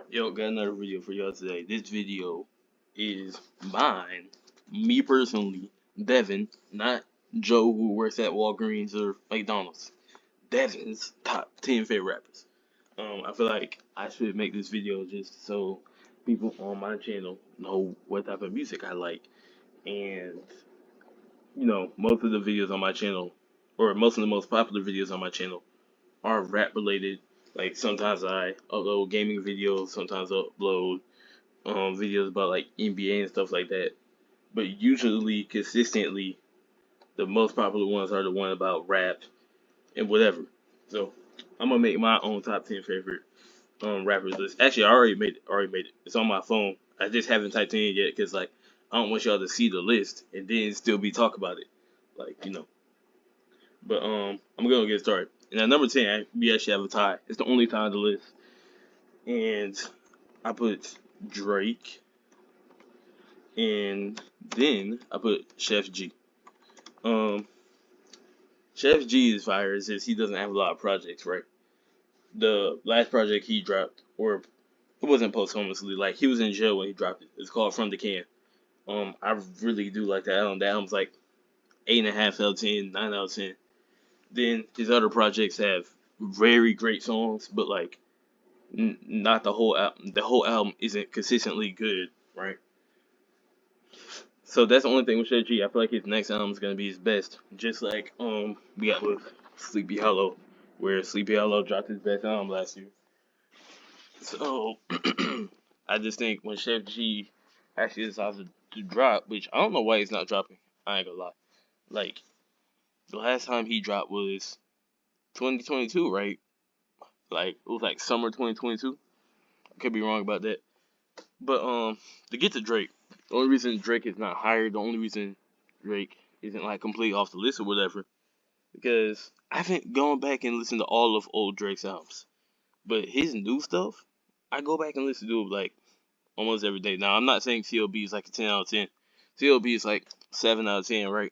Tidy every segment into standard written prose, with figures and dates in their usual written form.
Yo, got another video for y'all today. This video is mine, me personally, Devin, not Joe who works at Walgreens or McDonald's. Devin's top 10 favorite rappers. I feel like I should make this video just so people on my channel know what type of music I like. And, most of the videos on my channel, or most of the most popular videos on my channel, are rap related. Like sometimes I upload gaming videos, sometimes I upload videos about like NBA and stuff like that. But usually, consistently, the most popular ones are the one about rap and whatever. So I'm gonna make my own top 10 favorite rappers list. Actually, I already made it. Already made it. It's on my phone. I just haven't typed in it yet because like I don't want y'all to see the list and then still be talk about it. Like. But I'm gonna get started. And at number 10, we actually have a tie. It's the only tie on the list. And I put Drake, and then I put Chef G. Um, Chef G is fire since he doesn't have a lot of projects, right? The last project he dropped, or it wasn't posthumously, like he was in jail when he dropped it. It's called From the Can. I really do like that album. That album's like 8.5 out of 10, 9 out of 10. Then his other projects have very great songs, but like not the whole album. The whole album isn't consistently good, right? So that's the only thing with Chef G. I feel like his next album is gonna be his best. Just like we got with Sleepy Hollow, where Sleepy Hollow dropped his best album last year. So I just think when Chef G actually decides to drop, which I don't know why he's not dropping. I ain't gonna lie. Like the last time he dropped was 2022, right? Like it was like summer 2022. I could be wrong about that. But to get to Drake, the only reason Drake is not higher, the only reason Drake isn't like completely off the list or whatever, because I haven't gone back and listened to all of old Drake's albums. But his new stuff, I go back and listen to it like almost every day. Now I'm not saying CLB is like a 10 out of 10. CLB is like 7 out of 10, right?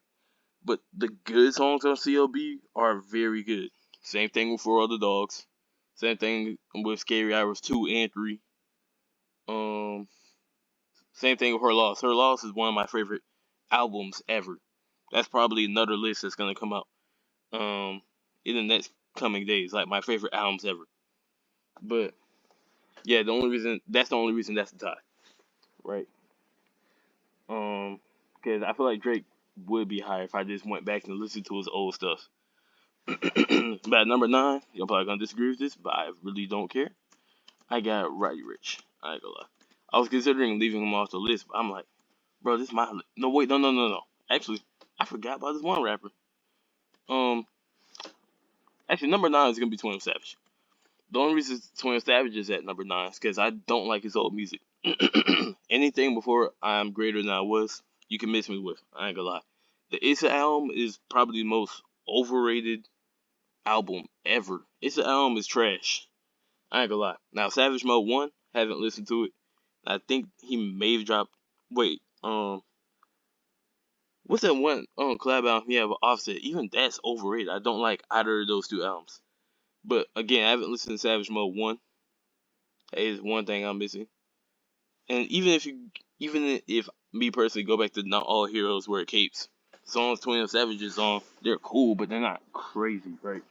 But the good songs on CLB are very good. Same thing with For Other Dogs. Same thing with Scary Hours 2 and 3. Um, Same thing with Her Loss. Her Loss is one of my favorite albums ever. That's probably another list that's gonna come out um in the next coming days. Like my favorite albums ever. But yeah, the only reason that's the tie, right? Because I feel like Drake would be higher if I just went back and listened to his old stuff. But at number 9, you're probably gonna disagree with this, but I really don't care. I got Roddy Rich. I ain't gonna lie. I was considering leaving him off the list, but I'm like, bro, this is my no wait, no. Actually, I forgot about this one rapper. Um, actually, number 9 is gonna be 21 Savage. The only reason 21 Savage is at number 9 is because I don't like his old music. Anything before I'm Greater Than I Was, you can miss me with. I ain't gonna lie. The Issa album is probably the most overrated album ever. Issa album is trash. I ain't gonna lie. Now, Savage Mode 1, haven't listened to it. I think he may have dropped. Wait, what's that one collab album he have with Offset? Even that's overrated. I don't like either of those two albums. But again, I haven't listened to Savage Mode 1. That is one thing I'm missing. And even if me personally go back to Not All Heroes Wear Capes, songs 21 Savage is on, they're cool, but they're not crazy, right?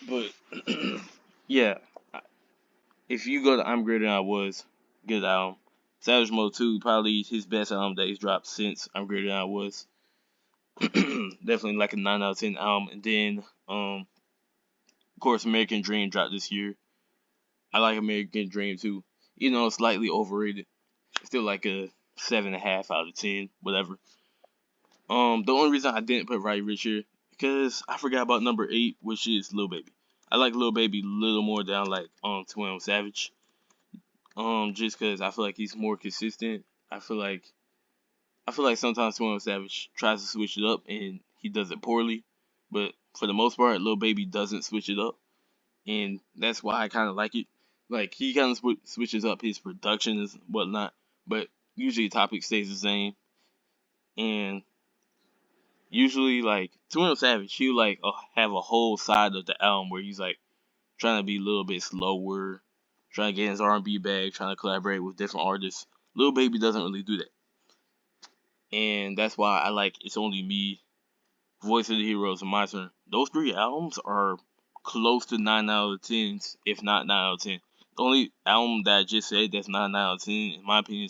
But yeah, if you go to I'm Greater Than I Was, good album. Savage Mode 2, probably his best album that he's dropped since I'm Greater Than I Was. Definitely like a 9 out of 10 album. And then, of course, American Dream dropped this year. I like American Dream too. Slightly overrated. Still like a 7.5 out of 10, whatever. The only reason I didn't put Roddy Ricch here because I forgot about number 8, which is Lil Baby. I like Lil Baby a little more than I like 21 Savage. Just because I feel like he's more consistent. I feel like sometimes 21 Savage tries to switch it up and he does it poorly, but for the most part, Lil Baby doesn't switch it up, and that's why I kind of like it. Like he kind of switches up his production and whatnot, but usually the topic stays the same. And usually, like 21 Savage, he'll like have a whole side of the album where he's like trying to be a little bit slower, trying to get his R&B bag, trying to collaborate with different artists. Lil Baby doesn't really do that, and that's why I like It's Only Me, Voice of the Heroes, and My Turn. Those three albums are close to 9 out of 10s, if not 9 out of 10. The only album that I just said that's not 9 out of 10, in my opinion,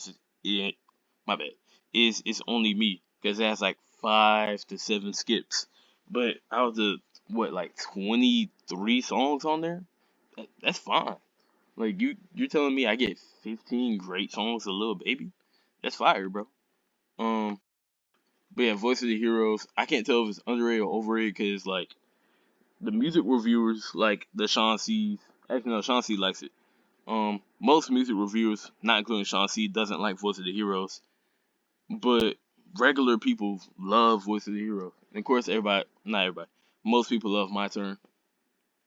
my bad, is It's Only Me, because it has like 5 to 7 skips. But out of the, what, like 23 songs on there, that's fine. Like, you're telling me I get 15 great songs of Lil Baby? That's fire, bro. Um, but yeah, Voice of the Heroes. I can't tell if it's underrated or overrated because like the music reviewers, like the Sean C's. Actually, no, Sean C likes it. Most music reviewers, not including Sean C, doesn't like Voice of the Heroes, but regular people love Voice of the Heroes. And of course, everybody, not everybody, most people love My Turn.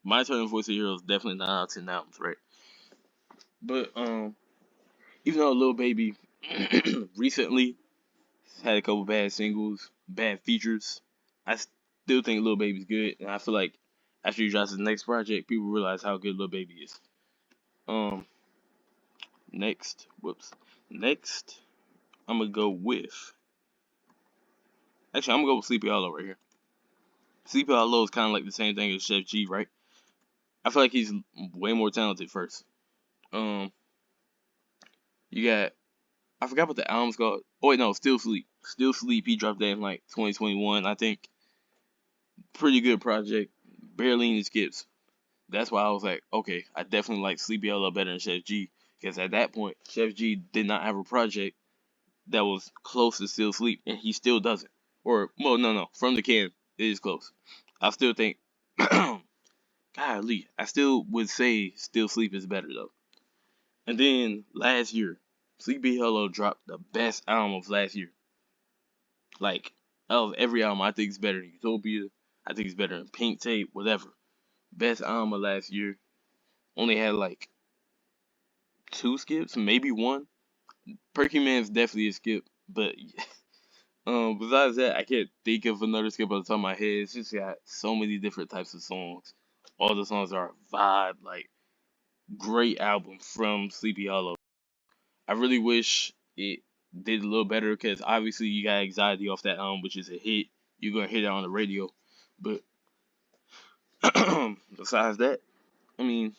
My Turn and Voice of the Heroes definitely 9 out of 10 albums, right? But even though Lil Baby recently had a couple bad singles, bad features, I still think Lil Baby's good, and I feel like after he drops his next project, people realize how good Lil Baby is. Um, next, next, I'm gonna go with. Actually, I'm gonna go with Sleepy Hollow right here. Sleepy Hollow is kind of like the same thing as Chef G, right? I feel like he's way more talented first. Um, you got I forgot what the album's called. Oh wait, no, Still Sleep. Still Sleep. He dropped that in like 2021, I think. Pretty good project. Barely any skips. That's why I was like, okay, I definitely like Sleepy Hollow better than Chef G. Because at that point, Chef G did not have a project that was close to Still Sleep, and he still doesn't. Or, well, no, From the Can, it is close. I still think, golly, I still would say Still Sleep is better, though. And then, last year, Sleepy Hollow dropped the best album of last year. Like, out of every album, I think it's better than Utopia. I think it's better than Pink Tape, whatever. Best album of last year. Only had like 2 skips, maybe one. Perky Man's definitely a skip, but besides that, I can't think of another skip on the top of my head. It's just got so many different types of songs. All the songs are a vibe, like great album from Sleepy Hollow. I really wish it did a little better because obviously you got Anxiety off that album, which is a hit. You're gonna hear that on the radio, but besides that, I mean,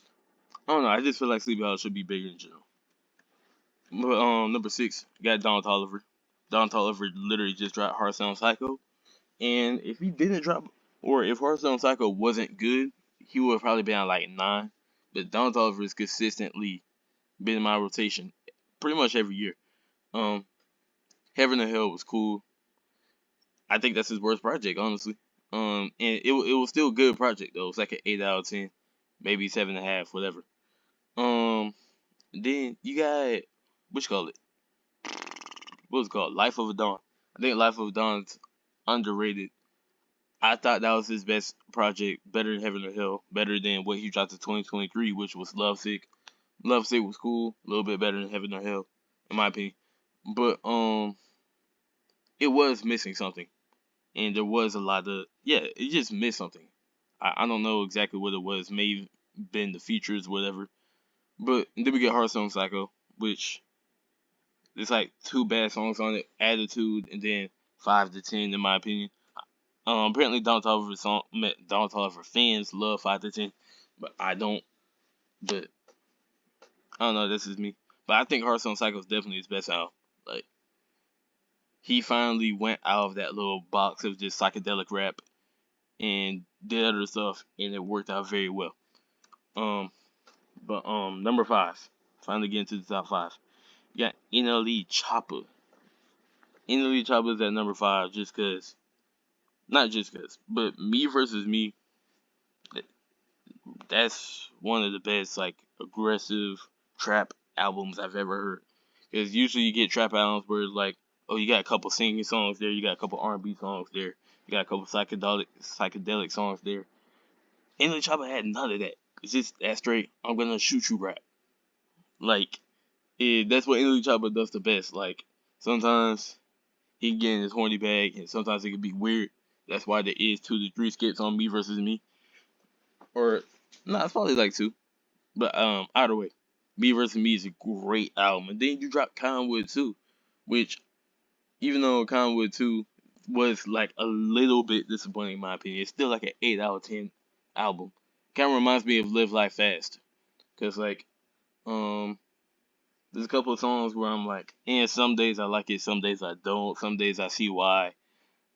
I don't know. I just feel like Sleepy Hollow should be bigger in general. But number 6, you got Don Toliver. Don Toliver literally just dropped Hearthstone Psycho, and if he didn't drop, or if Hearthstone Psycho wasn't good, he would have probably been at like 9. But Don Toliver has consistently been in my rotation pretty much every year. Um, Heaven and Hell was cool. I think that's his worst project, honestly. And it was still a good project though. It's like an 8 out of 10, maybe 7.5, whatever. Um, then you got what you call it? What was it called? Life of a Dawn. I think Life of a Dawn's underrated. I thought that was his best project, better than Heaven or Hell, better than what he dropped in 2023, which was Lovesick. Lovesick was cool, a little bit better than Heaven or Hell, in my opinion. But it was missing something, and there was a lot of it just missed something. I don't know exactly what it was. Maybe been the features, whatever. But then we get Hearthstone Psycho, which there's like 2 bad songs on it, Attitude, and then 5 to 10 in my opinion. Apparently Don Toliver fans love 5 to 10, but I don't. But I don't know. This is me. But I think Hearthstone Psycho is definitely his best album. Like he finally went out of that little box of just psychedelic rap and did other stuff, and it worked out very well. Um, but number 5. Finally getting to the top 5. You got NLE Choppa. NLE Choppa is at number 5 just cause, not just cause, but Me Versus Me. That's one of the best like aggressive trap albums I've ever heard. Because usually you get trap albums where it's like, oh, you got a couple singing songs there, you got a couple R&B songs there, you got a couple psychedelic songs there. English Chopper had none of that. It's just that straight. I'm gonna shoot you rap. Like, that's what English Chopper does the best. Like, sometimes he can get in his horny bag, and sometimes it can be weird. That's why there is 2 to 3 skits on Me Versus Me. Or, nah, it's probably like 2. But either way. Me vs. Me is a great album. And then you drop Conwood 2, which, even though Conwood 2 was like a little bit disappointing in my opinion, it's still like an 8 out of 10 album. Kind of reminds me of Live Life Fast. Because, like, um, there's a couple of songs where I'm like, and some days I like it, some days I don't, some days I see why.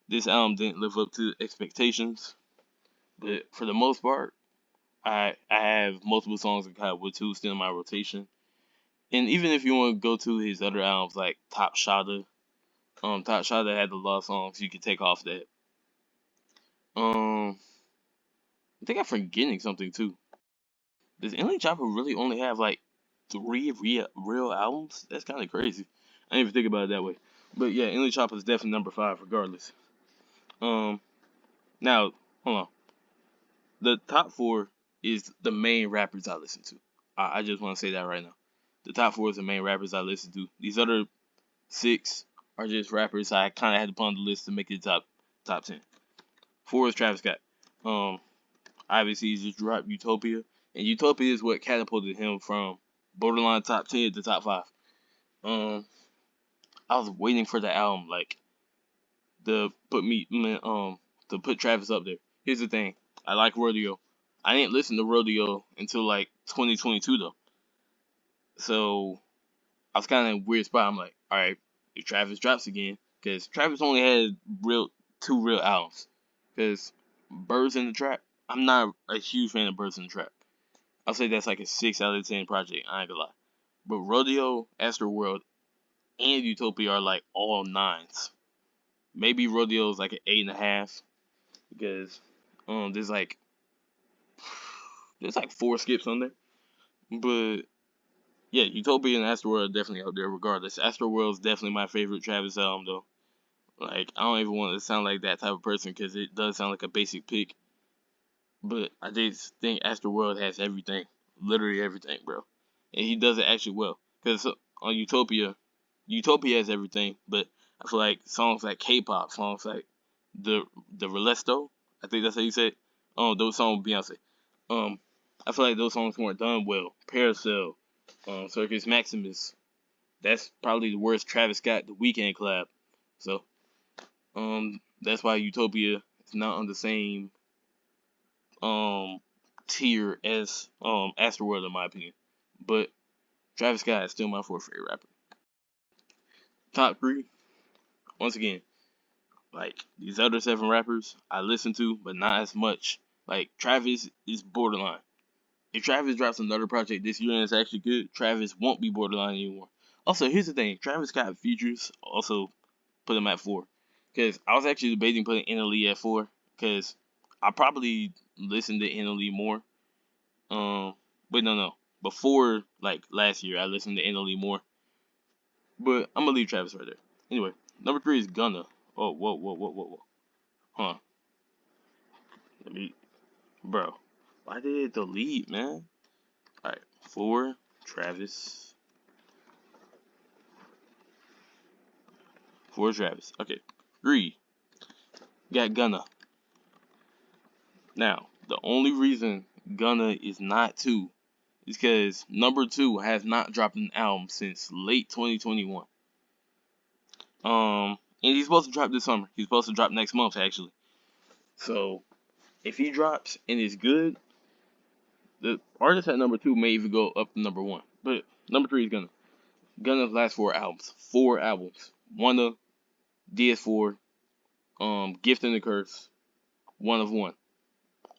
This album didn't live up to expectations, but for the most part, I have multiple songs of Conwood 2 still in my rotation. And even if you want to go to his other albums like Top Shotta, Top Shotta had a lot of songs you could take off that. Um, I think I'm forgetting something too. Does NLE Chopper really only have like three real albums? That's kind of crazy. I didn't even think about it that way. But yeah, NLE Chopper is definitely number 5 regardless. Um, now hold on. The top 4 is the main rappers I listen to. I just want to say that right now. The top 4 is the main rappers I listen to. These other 6 are just rappers I kind of had to put on the list to make it top 10. 4 is Travis Scott. Obviously he just dropped Utopia, and Utopia is what catapulted him from borderline top 10 to top 5. Um, I was waiting for the album like to to put Travis up there. Here's the thing, I like Rodeo. I didn't listen to Rodeo until like 2022 though, so I was kind of in a weird spot. I'm like, all right, if Travis drops again, because Travis only had 2 real albums. Because Birds in the Trap, I'm not a huge fan of Birds in the Trap. I'll say that's like a 6 out of 10 project. I ain't gonna lie. But Rodeo, Astroworld, and Utopia are like all 9s. Maybe Rodeo is like an 8.5 because there's like 4 skips on there. But yeah, Utopia and Astroworld are definitely up there regardless. Astroworld is definitely my favorite Travis album though. Like, I don't even want to sound like that type of person because it does sound like a basic pick. But I just think Astroworld has everything. Literally everything, bro. And he does it actually well. Because on Utopia has everything. But I feel like songs like K-pop, songs like the Resto, I think that's how you say it. Those songs with Beyonce. I feel like those songs weren't done well. Parasail, Circus Maximus. That's probably the worst Travis Scott The Weeknd collab. So that's why Utopia is not on the same um tier as Astroworld in my opinion. But Travis Scott is still my 4th favorite rapper. Top 3, once again, like these other 7 rappers I listen to, but not as much. Like Travis is borderline. If Travis drops another project this year and it's actually good, Travis won't be borderline anymore. Also, here's the thing: Travis Scott features also put him at 4. Because I was actually debating putting NLE at 4. Because I probably listened to NLE more. But no. Before, like, last year, I listened to NLE more. But I'm going to leave Travis right there. Anyway, number 3 is Gunna. Oh, whoa. Huh. Let me... Bro. Why did it delete, man? Alright. 4, Travis. 4, Travis. Okay. 3, got Gunna. Now, the only reason Gunna is not 2 is because number 2 has not dropped an album since late 2021. And he's supposed to drop this summer. He's supposed to drop next month, actually. So, if he drops and is good, the artist at number 2 may even go up to number 1. But number 3 is Gunna's last 4 albums. 4 albums. Wanna, DS4, Gift and the Curse, One of One.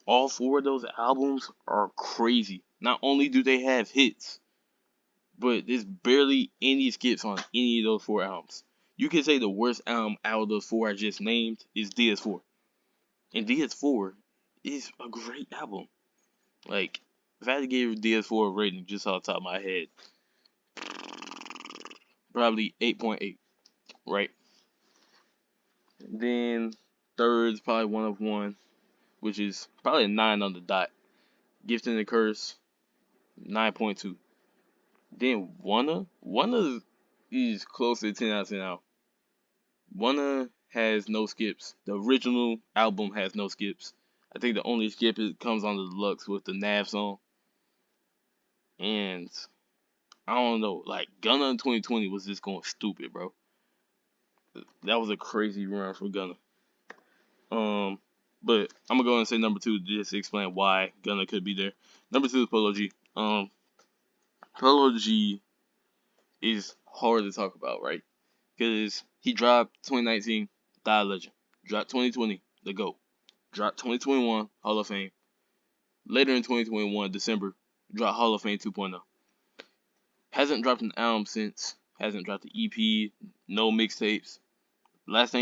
All 4 of those albums are crazy. Not only do they have hits, but there's barely any skips on any of those 4 albums. You can say the worst album out of those 4 I just named is DS4. And DS4 is a great album. Like, if I had to give DS4 a rating just off the top of my head, probably 8.8, right? Then third is probably One of One, which is probably a 9 on the dot. Gift and the Curse, 9.2. Then Wanna is close to 10 out of 10 out. Wanna has no skips. The original album has no skips. I think the only skip comes on the deluxe with the Nav song. And I don't know. Like Gunna in 2020 was just going stupid, bro. That was a crazy run for Gunna. Um, but I'm gonna go and say number two just to explain why Gunna could be there. Number two is Polo G. Polo G is hard to talk about, right? Because he dropped 2019, Die Legend. Dropped 2020, The GOAT. Dropped 2021, Hall of Fame. Later in 2021, December, dropped Hall of Fame 2.0. Hasn't dropped an album since. Hasn't dropped an EP. No mixtapes. Last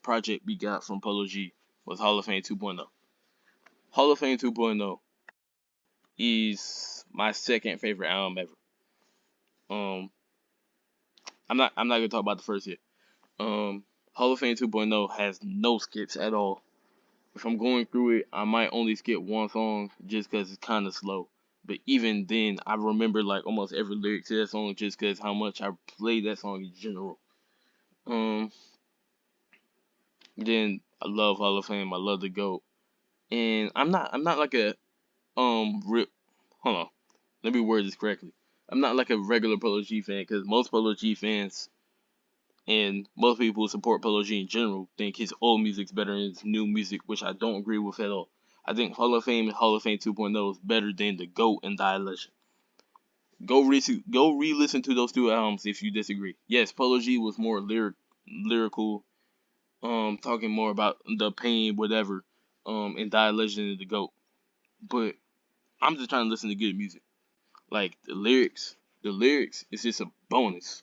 project we got from Polo G was Hall of Fame 2.0. Hall of Fame 2.0 is my second favorite album ever. Um, I'm not gonna talk about the first yet. Hall of Fame 2.0 has no skips at all. If I'm going through it, I might only skip one song just because it's kind of slow. But even then, I remember like almost every lyric to that song just because how much I played that song in general. Um, then I love Hall of Fame. I love the GOAT. And I'm not like a rip. Hold on, let me word this correctly. I'm not like a regular Polo G fan because most Polo G fans and most people who support Polo G in general think his old music's better than his new music, which I don't agree with at all. I think Hall of Fame and Hall of Fame 2.0 is better than the GOAT and Die Legend. Go re-listen to those two albums if you disagree. Yes, Polo G was more lyrical, talking more about the pain, whatever, and Die Legend and the GOAT. But I'm just trying to listen to good music. Like the lyrics is just a bonus.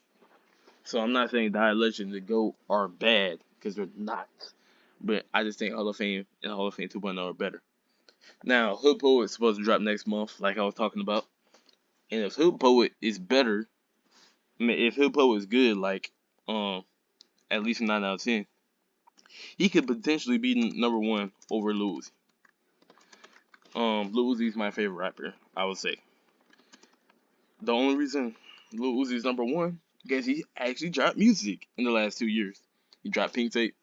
So I'm not saying Die Legend and the GOAT are bad because they're not. But I just think Hall of Fame and Hall of Fame 2.0 are better. Now, Hood Poet is supposed to drop next month, like I was talking about. And if Hood Poet is better, I mean, if Hood Poet is good, like at least a 9 out of 10, he could potentially be number one over Lil Uzi. Lil Uzi is my favorite rapper, I would say. The only reason Lil Uzi is number one because he actually dropped music in the last 2 years. He dropped Pink Tape,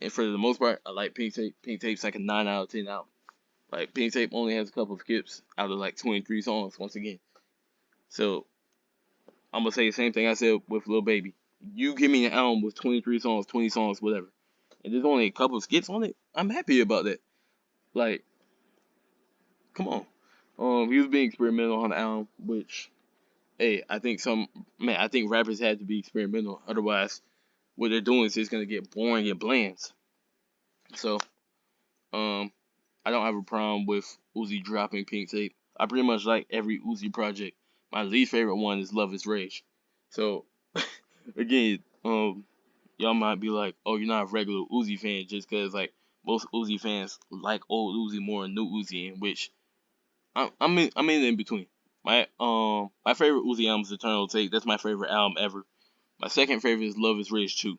and for the most part, I like Pink Tape. Pink Tape's like a 9 out of 10 album. Like Pink Tape only has a couple of skips out of like 23 songs once again. So I'm gonna say the same thing I said with Lil Baby. You give me an album with 23 songs, 20 songs, whatever, and there's only a couple of skips on it. I'm happy about that. Like, come on. He was being experimental on the album, which, hey, I think rappers had to be experimental. Otherwise, what they're doing is just gonna get boring and bland. So, um, I don't have a problem with Uzi dropping Pink Tape. I pretty much like every Uzi project. My least favorite one is Love Is Rage. So, again, y'all might be like, oh, you're not a regular Uzi fan just because, like, most Uzi fans like old Uzi more than new Uzi, in which I'm in between. My favorite Uzi album is Eternal Take. That's my favorite album ever. My second favorite is Love Is Rage 2.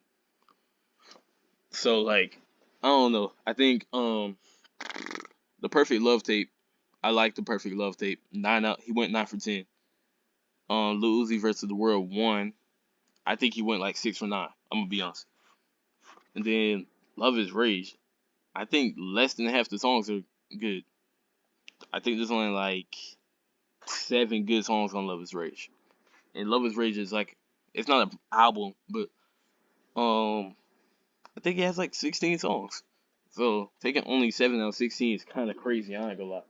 So, like, I don't know. I think the Perfect Love Tape. I like the Perfect Love Tape. He went 9 for 10. Lil Uzi versus the World 1. I think he went like 6 for 9. I'm gonna be honest. And then Love Is Rage. I think less than half the songs are good. I think there's only like 7 good songs on Love Is Rage. And Love Is Rage is like, it's not an album, but I think it has like 16 songs. So taking only 7 out of 16 is kind of crazy. I ain't gonna lie.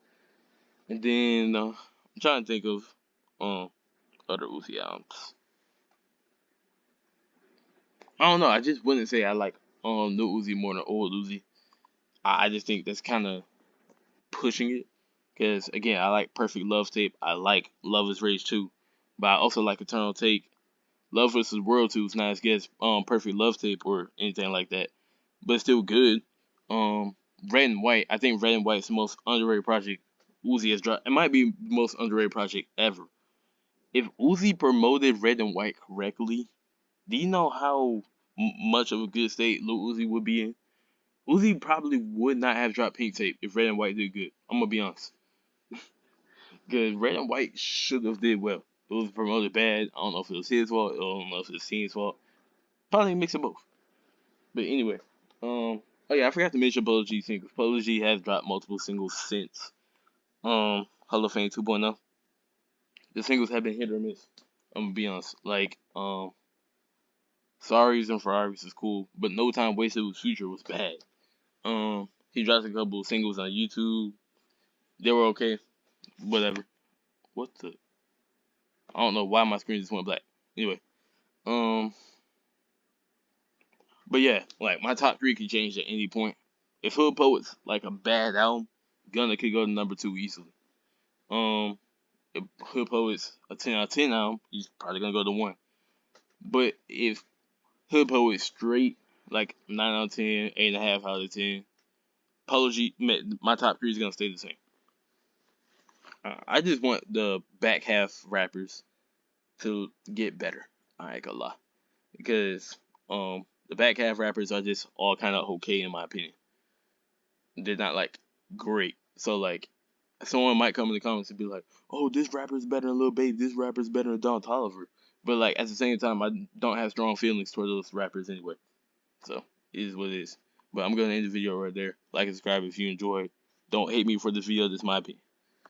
And then I'm trying to think of other Uzi albums. I don't know. I just wouldn't say I like new Uzi more than old Uzi. I just think that's kind of pushing it. Because again, I like Perfect Love Tape. I like Love Is Rage 2. But I also like Eternal Take. Love vs. World 2 is not as good as Perfect Love Tape or anything like that. But it's still good. Red and White. I think Red and White is the most underrated project Uzi has dropped. It might be the most underrated project ever. If Uzi promoted Red and White correctly, do you know how much of a good state Lil Uzi would be in? Uzi probably would not have dropped Pink Tape if Red and White did good. I'm gonna be honest. Because Red and White should have did well. It was promoted bad. I don't know if it was his fault. I don't know if it was team's fault. Probably a mix of both. But anyway, oh yeah, I forgot to mention Polo G singles. Polo G has dropped multiple singles since Hall of Fame 2.0. the singles have been hit or miss. I'm gonna be honest. Like, Sorries and Ferraris is cool, but No Time Wasted with Future was bad. He dropped a couple of singles on YouTube. They were okay. Whatever. What the? I don't know why my screen just went black. Anyway, um, but yeah, like my top three could change at any point. If Hood Poet's like a bad album, Gunna could go to number two easily. Um, if Hood Poet's a 10 out of 10 album, he's probably gonna go to one. But if Hood Poet's straight, like 9 out of 10, 8.5 out of 10, Polo G, my top three is gonna stay the same. I just want the back half rappers to get better. I ain't gonna lie, because the back half rappers are just all kind of okay in my opinion. They're not like great. So like, someone might come in the comments and be like, "Oh, this rapper's better than Lil Baby. This rapper's better than Don Toliver." But like at the same time, I don't have strong feelings toward those rappers anyway. So it is what it is. But I'm gonna end the video right there. Like and subscribe if you enjoyed. Don't hate me for this video. This is my opinion.